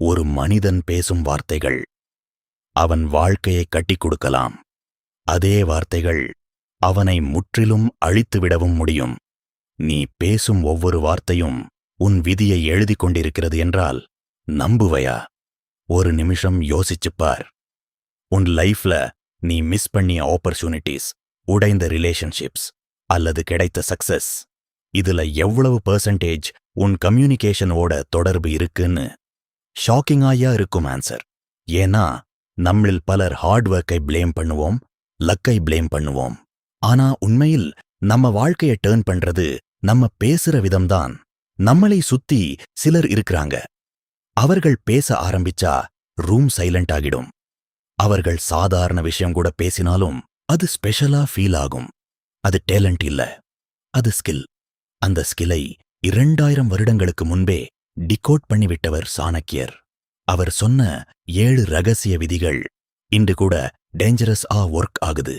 ஒரு மனிதன் பேசும் வார்த்தைகள் அவன் வாழ்க்கையை கட்டிக் கொடுக்கலாம். அதே வார்த்தைகள் அவனை முற்றிலும் அழித்துவிடவும் முடியும். நீ பேசும் ஒவ்வொரு வார்த்தையும் உன் விதியை எழுதிக் கொண்டிருக்கிறது என்றால் நம்புவையா? ஒரு நிமிஷம் யோசிச்சுப்பார். உன் லைஃப்ல நீ மிஸ் பண்ணிய ஆப்பர்ச்சுனிட்டிஸ், உடைந்த ரிலேஷன்ஷிப்ஸ் அல்லது கிடைத்த சக்சஸ், இதுல எவ்வளவு பெர்சன்டேஜ் உன் கம்யூனிகேஷனோட தொடர்பு இருக்குன்னு ஷாக்கிங்காயா இருக்கும் ஆன்சர். ஏன்னா நம்மில் பலர் ஹார்ட் ஒர்க்கை ப்ளேம் பண்ணுவோம், லக்கை ப்ளேம் பண்ணுவோம். ஆனா உண்மையில் நம்ம வாழ்க்கையை டர்ன் பண்றது நம்ம பேசுற விதம்தான். நம்மளை சுத்தி சிலர் இருக்கிறாங்க. அவர்கள் பேச ஆரம்பிச்சா ரூம் சைலண்ட் ஆகிடும். அவர்கள் சாதாரண விஷயம் கூட பேசினாலும் அது ஸ்பெஷலா ஃபீல் ஆகும். அது டேலண்ட் இல்ல, அது ஸ்கில். அந்த ஸ்கில்லை 2000 வருடங்களுக்கு முன்பே டிகோட் பண்ணிவிட்டவர் சாணக்கியர். அவர் சொன்ன 7 ரகசிய விதிகள் இன்று கூட டேஞ்சரஸ் ஒர்க் ஆகுது.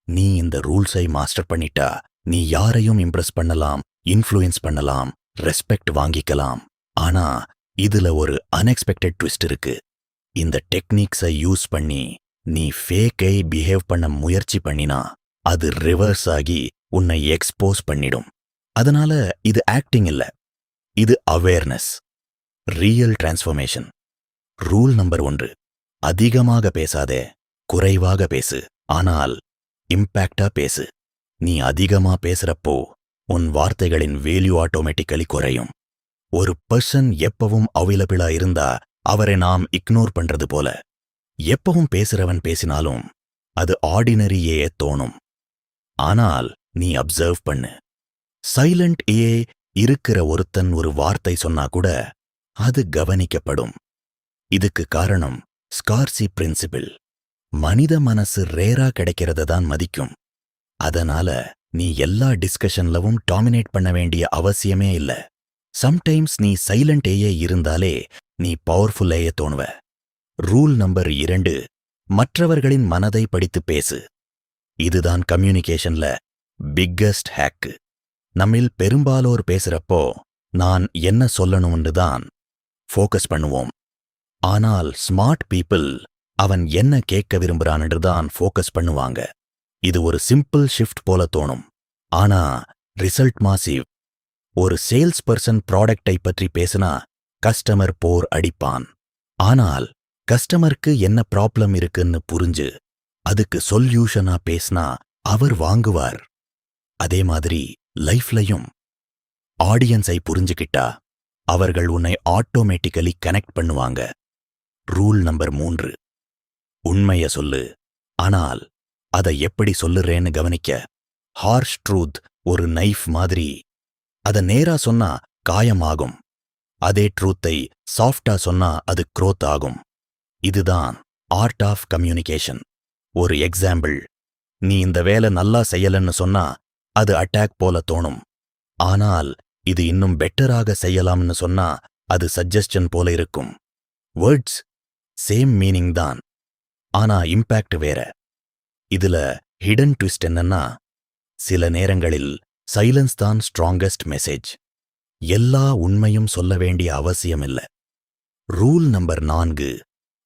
நீ இந்த ரூல்ஸை மாஸ்டர் பண்ணிட்டா நீ யாரையும் இம்ப்ரெஸ் பண்ணலாம், இன்ஃப்ளூயன்ஸ் பண்ணலாம், ரெஸ்பெக்ட் வாங்கிக்கலாம். ஆனா இதுல ஒரு அன்எக்ஸ்பெக்டட் ட்விஸ்ட் இருக்கு. இந்த டெக்னிக்ஸை யூஸ் பண்ணி நீ ஃபேக்கை பிஹேவ் பண்ண முயற்சி பண்ணினா அது ரிவர்ஸ் ஆகி உன்னை எக்ஸ்போஸ் பண்ணிடும். அதனால இது ஆக்டிங் இல்ல, இது awareness, real transformation. Rule number 1, அதிகமாக பேசாதே, குறைவாக பேசு, ஆனால் இம்பேக்டா பேசு. நீ அதிகமா பேசுறப்போ உன் வார்த்தைகளின் வேல்யூ ஆட்டோமேட்டிக்கலி குறையும். ஒரு பர்சன் எப்பவும் அவைலபிளா இருந்தா அவரை நாம் இக்னோர் பண்றது போல, எப்பவும் பேசுறவன் பேசினாலும் அது ஆர்டினரியே தோணும். ஆனால் நீ அப்சர்வ் பண்ணு, சைலண்ட் இருக்கிற ஒருத்தன் ஒரு வார்த்தை சொன்னா கூட அது கவனிக்கப்படும். இதுக்கு காரணம் ஸ்கார்சி பிரின்சிபிள். மனித மனசு ரேரா கிடைக்கிறத தான் மதிக்கும். அதனால நீ எல்லா டிஸ்கஷன்லவும் டாமினேட் பண்ண வேண்டிய அவசியமே இல்ல. சம்டைம்ஸ் நீ சைலண்ட் இருந்தாலே நீ பவர்ஃபுல் தோணுவ. ரூல் நம்பர் 2, மற்றவர்களின் மனதை படித்து பேசு. இதுதான் கம்யூனிகேஷன்ல பிக்கஸ்ட் ஹேக்கு. நம்மில் பெரும்பாலோர் பேசுறப்போ நான் என்ன சொல்லணும்னு தான் ஃபோக்கஸ் பண்ணுவோம். ஆனால் ஸ்மார்ட் பீப்புள் அவன் என்ன கேட்க விரும்புறான்னு தான் ஃபோக்கஸ் பண்ணுவாங்க. இது ஒரு சிம்பிள் ஷிஃப்ட் போல தோணும், ஆனா ரிசல்ட் மாசிவ். ஒரு சேல்ஸ் பர்சன் ப்ராடக்டை பற்றி பேசினா கஸ்டமர் போர் அடிப்பான். ஆனால் கஸ்டமருக்கு என்ன ப்ராப்ளம் இருக்குன்னு புரிஞ்சு அதுக்கு சொல்யூஷனா பேசினா அவர் வாங்குவார். அதே மாதிரி லைஃப்லையும் ஆடியன்ஸை புரிஞ்சுக்கிட்டா அவர்கள் உன்னை ஆட்டோமேட்டிக்கலி கனெக்ட் பண்ணுவாங்க. ரூல் நம்பர் 3, உண்மைய சொல்லு, ஆனால் அதை எப்படி சொல்லுறேன்னு கவனிக்க. ஹார்ஷ் ட்ரூத் ஒரு நைஃப் மாதிரி. அதை நேரா சொன்னா காயமாகும். அதே ட்ரூத்தை சாஃப்டா சொன்னா அது க்ரோத் ஆகும். இதுதான் ஆர்ட் ஆஃப் கம்யூனிகேஷன். ஒரு எக்ஸாம்பிள், நீ இந்த வேலை நல்லா செய்யலன்னு சொன்னா அது அட்டாக் போல தோணும். ஆனால் இது இன்னும் பெட்டராக செய்யலாம்னு சொன்னா அது சஜஸ்ஷன் போல இருக்கும். வேர்ட்ஸ் சேம் மீனிங் தான், ஆனா இம்பேக்ட் வேற. இதுல ஹிடன் ட்விஸ்ட் என்னன்னா, சில நேரங்களில் சைலன்ஸ் தான் ஸ்ட்ராங்கஸ்ட் மெசேஜ். எல்லா உண்மையும் சொல்ல வேண்டிய அவசியமில்ல. ரூல் நம்பர் 4,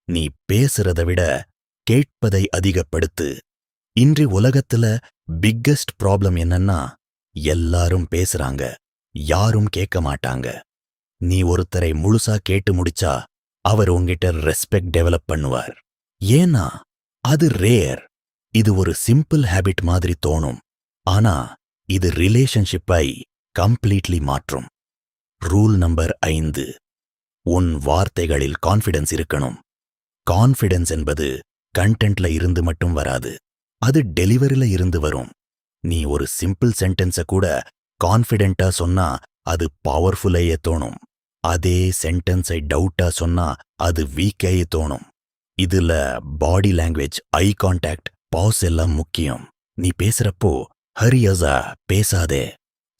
நீ பேசுறத விட கேட்பதை அதிகப்படுத்து. இன்று உலகத்துல பிக்கஸ்ட் ப்ராப்ளம் என்னன்னா, எல்லாரும் பேசுறாங்க, யாரும் கேட்க மாட்டாங்க. நீ ஒருத்தரை முழுசா கேட்டு முடிச்சா அவர் உங்கிட்ட ரெஸ்பெக்ட் டெவலப் பண்ணுவார். ஏன்னா அது ரேர். இது ஒரு சிம்பிள் ஹேபிட் மாதிரி தோணும், ஆனா இது ரிலேஷன்ஷிப்பை கம்ப்ளீட்லி மாற்றும். ரூல் நம்பர் 5, உன் வார்த்தைகளில் கான்ஃபிடன்ஸ் இருக்கணும். கான்ஃபிடன்ஸ் என்பது கண்டென்ட்ல இருந்து மட்டும் வராது, அது டெலிவரில இருந்து வரும். நீ ஒரு சிம்பிள் சென்டென்ஸை கூட கான்ஃபிடென்ட்டா சொன்னா அது பவர்ஃபுல்லையே தோணும். அதே சென்டென்ஸை டவுட்டா சொன்னா அது வீக்கையே தோணும். இதுல body language, eye contact, pause எல்லாம் முக்கியம். நீ பேசுறப்போ ஹரியஸா பேசாதே,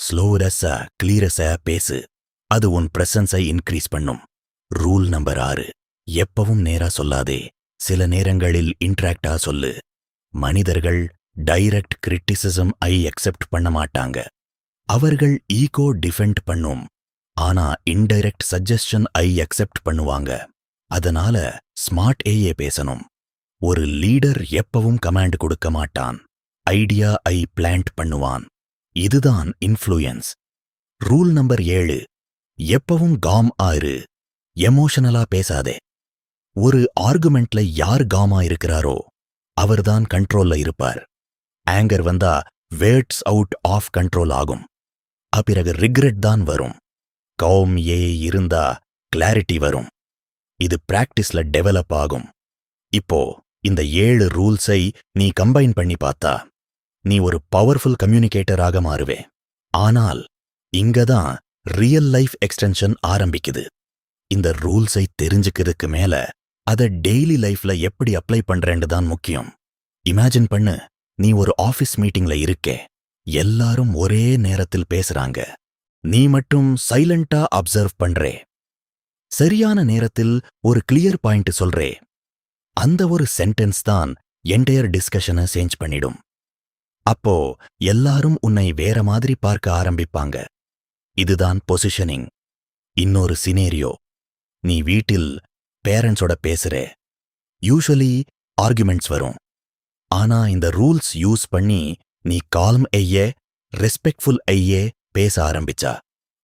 ஸ்லோரஸா கிளியரஸா பேசு. அது உன் பிரசன்ஸை இன்க்ரீஸ் பண்ணும். ரூல் நம்பர் 6, எப்பவும் நேரா சொல்லாதே, சில நேரங்களில் இன்ட்ராக்டா சொல்லு. மனிதர்கள் டைரக்ட் கிரிட்டிசிசம் அக்செப்ட் பண்ண மாட்டாங்க. அவர்கள் ஈகோ டிஃபெண்ட் பண்ணும். ஆனா இன்டைரக்ட் சஜஷன் அக்செப்ட் பண்ணுவாங்க. அதனால ஸ்மார்ட் ஏஏ பேசணும். ஒரு லீடர் எப்பவும் கமாண்ட் கொடுக்க மாட்டான், ஐடியா ஐ பிளான்ட் பண்ணுவான். இதுதான் இன்ஃப்ளூயன்ஸ். ரூல் நம்பர் 7, எப்பவும் காம் ஆயிரு, எமோஷனலா பேசாதே. ஒரு ஆர்குமெண்ட்ல யார் காமா இருக்கிறாரோ அவர்தான் கண்ட்ரோல்ல இருப்பார். ஆங்கர் வந்தா வேர்ட்ஸ் அவுட் ஆஃப் கண்ட்ரோல் ஆகும். அப்பிறகு ரிக்ரெட் தான் வரும். காம் ஏ இருந்தா கிளாரிட்டி வரும். இது பிராக்டிஸ்ல டெவலப் ஆகும். இப்போ இந்த 7 ரூல்ஸை நீ கம்பைன் பண்ணி பார்த்தா நீ ஒரு பவர்ஃபுல் கம்யூனிகேட்டராக மாறுவே. ஆனால் இங்கதான் ரியல் லைஃப் எக்ஸ்டென்ஷன் ஆரம்பிக்குது. இந்த ரூல்ஸை தெரிஞ்சுக்கிறதுக்கு மேல அதை டெய்லி லைஃப்ல எப்படி அப்ளை பண்றேன்னு தான் முக்கியம். இமேஜின் பண்ணு, நீ ஒரு ஆபீஸ் மீட்டிங்ல இருக்கே, எல்லாரும் ஒரே நேரத்தில் பேசுறாங்க, நீ மட்டும் சைலண்டா அப்சர்வ் பண்றே. சரியான நேரத்தில் ஒரு கிளியர் பாயிண்ட் சொல்றே. அந்த ஒரு சென்டென்ஸ் தான் என்டையர் டிஸ்கஷனை சேஞ்ச் பண்ணிடும். அப்போ எல்லாரும் உன்னை வேற மாதிரி பார்க்க ஆரம்பிப்பாங்க. இதுதான் பொசிஷனிங். இன்னொரு சினேரியோ, நீ வீட்டில் பேரண்ட்ஸோட பேசுறே. யூசுவலி ஆர்குமெண்ட்ஸ் வரும். ஆனா இந்த ரூல்ஸ் யூஸ் பண்ணி நீ கால்ம் ஐயே, ரெஸ்பெக்ட்ஃபுல் ஐயே பேச ஆரம்பிச்சா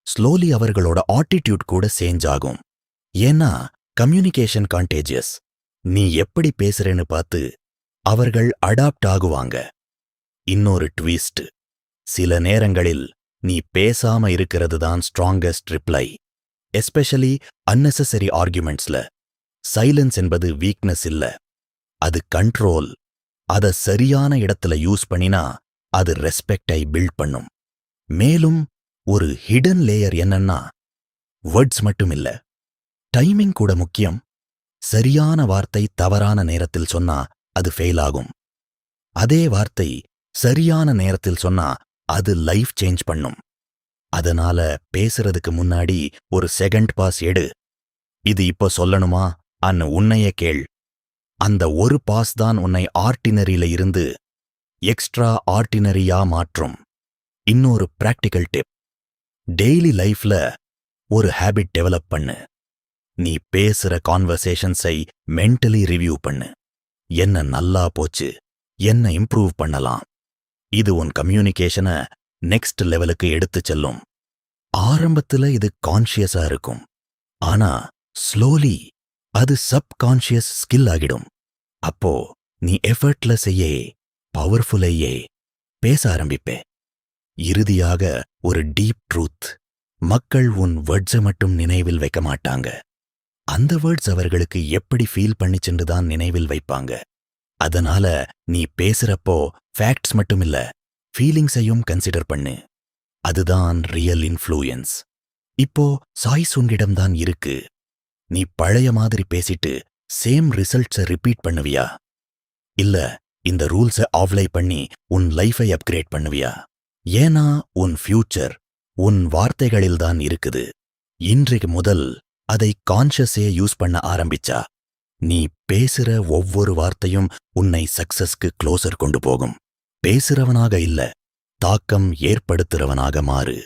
ஸ்லோலி அவர்களோட ஆட்டிடியூட் கூட சேஞ்ச் ஆகும். ஏன்னா கம்யூனிகேஷன் கான்டேஜியஸ். நீ எப்படி பேசுறேன்னு பார்த்து அவர்கள் அடாப்ட் ஆகுவாங்க. இன்னொரு ட்விஸ்ட், சில நேரங்களில் நீ பேசாம இருக்கிறது தான் ஸ்ட்ராங்கஸ்ட் ரிப்ளை. எஸ்பெஷலி அன்னெசரி ஆர்குமெண்ட்ஸ்ல. சைலன்ஸ் என்பது வீக்னஸ் இல்ல, அது கண்ட்ரோல். அத சரியான இடத்துல யூஸ் பண்ணினா அது ரெஸ்பெக்டை பில்ட் பண்ணும். மேலும் ஒரு ஹிடன் லேயர் என்னன்னா, வேர்ட்ஸ் மட்டும் இல்ல, டைமிங் கூட முக்கியம். சரியான வார்த்தை தவறான நேரத்தில் சொன்னா அது ஃபெயில் ஆகும். அதே வார்த்தை சரியான நேரத்தில் சொன்னா அது லைஃப் சேஞ்ச் பண்ணும். அதனால பேசுறதுக்கு முன்னாடி ஒரு செகண்ட் பாஸ் எடு. இது இப்போ சொல்லணுமா அன்னு உன்னையே கேள். அந்த ஒரு பாஸ் தான் உன்னை ஆர்டினரியில இருந்து எக்ஸ்ட்ரா ஆர்டினரியா மாற்றும். இன்னொரு பிராக்டிக்கல் டிப், டெய்லி லைஃப்ல ஒரு ஹேபிட் டெவலப் பண்ணு. நீ பேசுற கான்வர்சேஷன்ஸை மென்டலி ரிவ்யூ பண்ணு. என்ன நல்லா போச்சு, என்ன இம்ப்ரூவ் பண்ணலாம். இது உன் கம்யூனிகேஷனை நெக்ஸ்ட் லெவலுக்கு எடுத்து செல்லும். ஆரம்பத்துல இது கான்ஷியஸா இருக்கும், ஆனா ஸ்லோலி அது சப்கான்ஷியஸ் ஸ்கில் ஆகிடும். அப்போ நீ எஃபர்ட்லெஸ்ஸையே பவர்ஃபுல்லையே பேச ஆரம்பிப்பே. இறுதியாக ஒரு டீப் ட்ரூத், மக்கள் உன் வேர்ட்ஸை மட்டும் நினைவில் வைக்க மாட்டாங்க, அந்த வேர்ட்ஸ் அவர்களுக்கு எப்படி ஃபீல் பண்ணிச்சுன்னு தான் நினைவில் வைப்பாங்க. அதனால நீ பேசுறப்போ ஃபேக்ட்ஸ் மட்டும் இல்ல, ஃபீலிங்ஸையும் கன்சிடர் பண்ணு. அதுதான் ரியல் இன்ஃப்ளூயன்ஸ். இப்போ சாய்ஸ் உன்னிடம்தான் இருக்கு. நீ பழைய மாதிரி பேசிட்டு சேம் ரிசல்ட்ஸை ரிப்பீட் பண்ணுவியா, இல்ல இந்த ரூல்ஸை அப்ளை பண்ணி உன் லைஃபை அப்கிரேட் பண்ணுவியா? ஏன்னா உன் ஃபியூச்சர் உன் வார்த்தைகளில்தான் இருக்குது. இன்றைக்கு முதல் அதை கான்ஷியஸே யூஸ் பண்ண ஆரம்பிச்சா நீ பேசுற ஒவ்வொரு வார்த்தையும் உன்னை சக்சஸ்க்கு க்ளோசர் கொண்டு போகும். பேசுறவனாக இல்ல, தாக்கம் ஏற்படுத்துறவனாக மாறு.